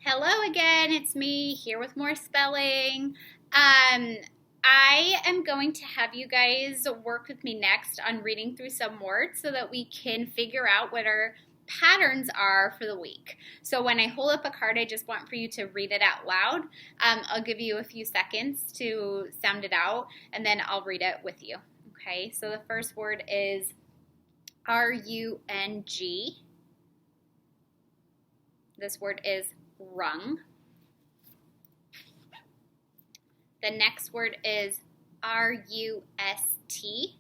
Hello again, it's me here with more spelling. I am going to have you guys work with me next on reading through some words so that we can figure out what our patterns are for the week. So when I hold up a card, I just want for you to read it out loud. I'll give you a few seconds to sound it out, and then I'll read it with you. Okay, so the first word is R-U-N-G. This word is rung. The next word is R-U-S-T.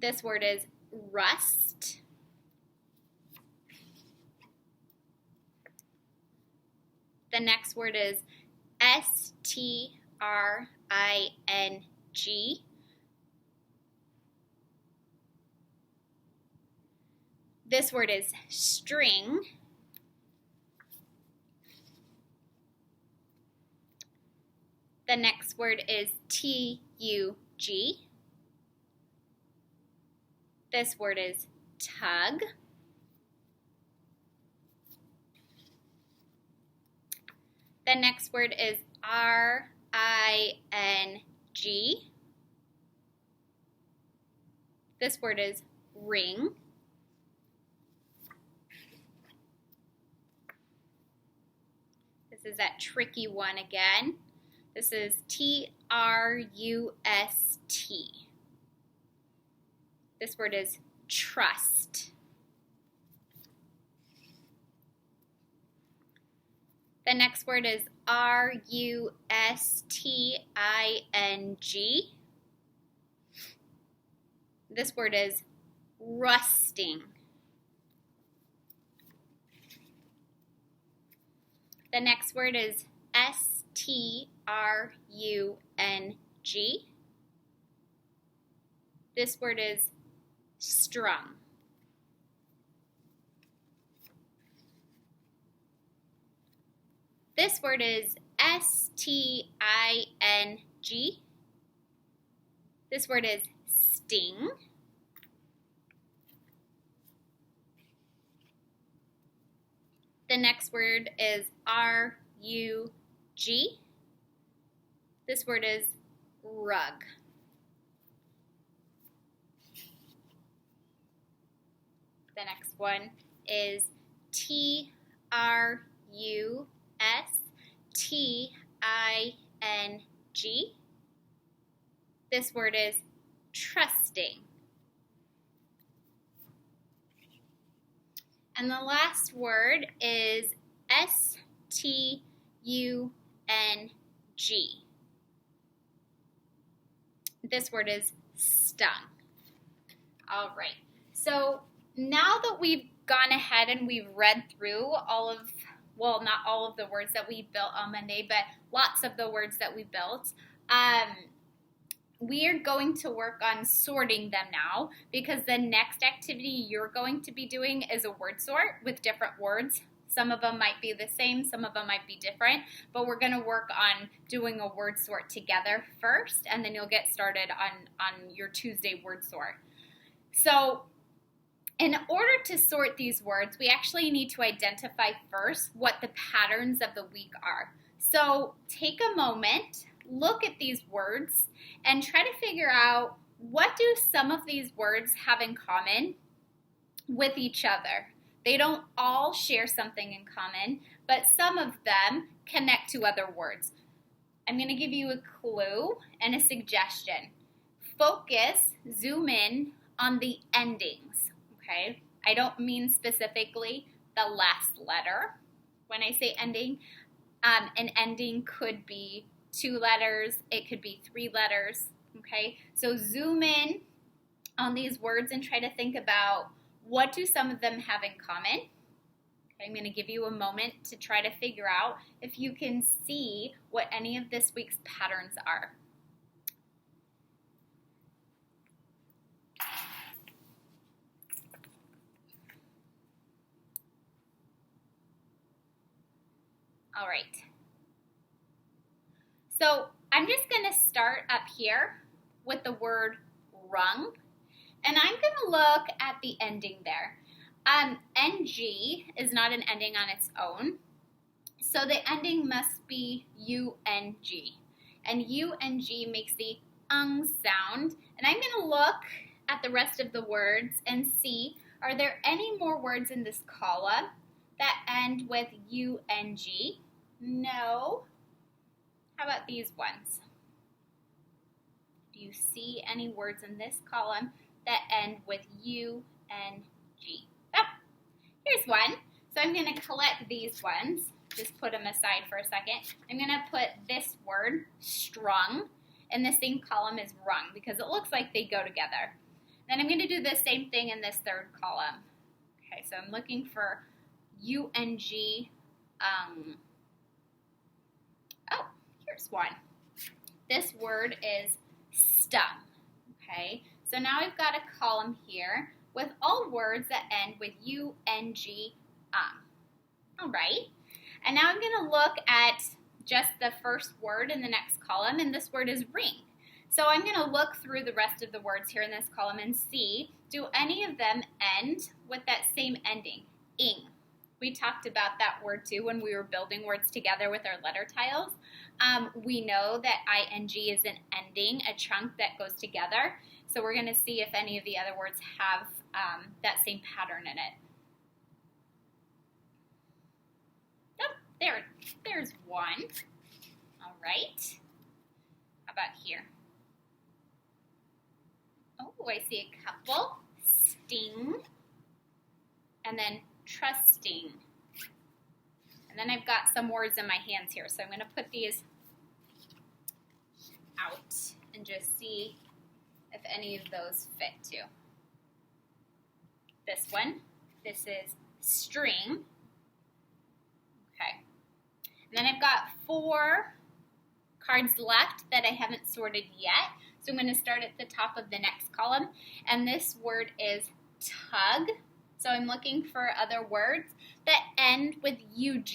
This word is rust. The next word is S-T-R-I-N-G. This word is string. The next word is T-U-G. This word is tug. The next word is R-I-N-G. This word is ring. This is that tricky one again. This is T-R-U-S-T. This word is trust. The next word is R-U-S-T-I-N-G. This word is rusting. The next word is S-T-R-U-N-G. This word is strung. This word is S-T-I-N-G. This word is sting. The next word is R-U-G. This word is rug. The next one is T-R-U-S-T-I-N-G. This word is trusting. And the last word is S-T-U-N-G. This word is stung. All right. So now that we've gone ahead and we've read through not all of the words that we built on Monday, but lots of the words that we built, we are going to work on sorting them now, because the next activity you're going to be doing is a word sort with different words. Some of them might be the same, some of them might be different, but we're going to work on doing a word sort together first, and then you'll get started on your Tuesday word sort. So in order to sort these words, we actually need to identify first what the patterns of the week are. So take a moment, look at these words, and try to figure out, what do some of these words have in common with each other? They don't all share something in common, but some of them connect to other words. I'm going to give you a clue and a suggestion. Focus, zoom in on the endings, okay? I don't mean specifically the last letter. When I say ending, an ending could be 2 letters, it could be 3 letters, okay? So zoom in on these words and try to think about, what do some of them have in common? Okay, I'm going to give you a moment to try to figure out if you can see what any of this week's patterns are. All right. So I'm just going to start up here with the word rung, and I'm going to look at the ending there. Ending NG is not an ending on its own, so the ending must be UNG. And UNG makes the sound. And I'm going to look at the rest of the words and see, are there any more words in this column that end with UNG? No. How about these ones? Do you see any words in this column that end with UNG? Oh, here's one. So I'm going to collect these ones. Just put them aside for a second. I'm going to put this word, strung, in the same column as rung because it looks like they go together. Then I'm going to do the same thing in this third column. Okay, so I'm looking for UNG. Oh, here's one. This word is stung. Okay, so now I've got a column here with all words that end with UNG. All right. And now I'm going to look at just the first word in the next column, and this word is ring. So I'm going to look through the rest of the words here in this column and see, do any of them end with that same ending, ing? We talked about that word too when we were building words together with our letter tiles. We know that ing is an ending, a chunk that goes together. So we're going to see if any of the other words have that same pattern in it. There's one. All right. How about here? Oh, I see a couple. Sting. And then trusting. And then I've got some words in my hands here, so I'm going to put these out and just see if any of those fit too. This one. This is string. Okay. And then I've got 4 cards left that I haven't sorted yet. So I'm going to start at the top of the next column. And this word is tug. So I'm looking for other words that end with UG,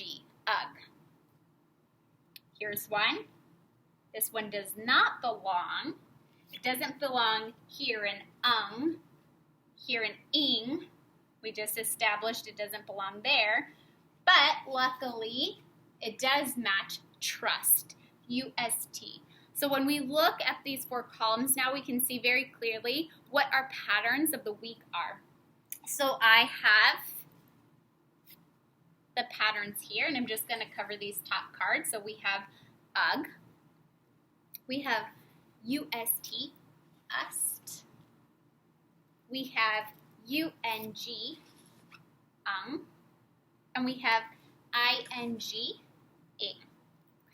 ugh. Here's one. This one does not belong. It doesn't belong here in here in ing. We just established it doesn't belong there. But luckily, it does match trust, UST. So when we look at these 4 columns, now we can see very clearly what our patterns of the week are. So I have the patterns here, and I'm just going to cover these top cards. So we have UGG, we have UST, UST, we have UNG, and we have ING, ing.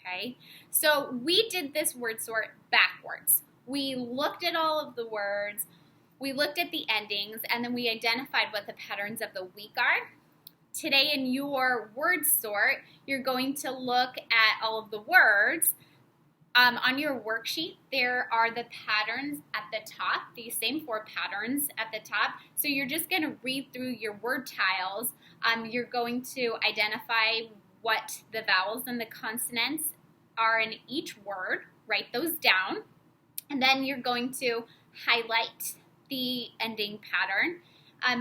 Okay, so we did this word sort backwards. We looked at all of the words, we looked at the endings, and then we identified what the patterns of the week are. Today in your word sort, you're going to look at all of the words. On your worksheet, there are the patterns at the top, these same 4 patterns at the top. So you're just going to read through your word tiles. You're going to identify what the vowels and the consonants are in each word, write those down, and then you're going to highlight the ending pattern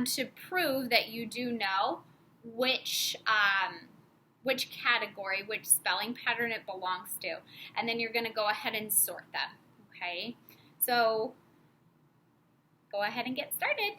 to prove that you do know which category, which spelling pattern it belongs to, and then you're going to go ahead and sort them, okay? So go ahead and get started.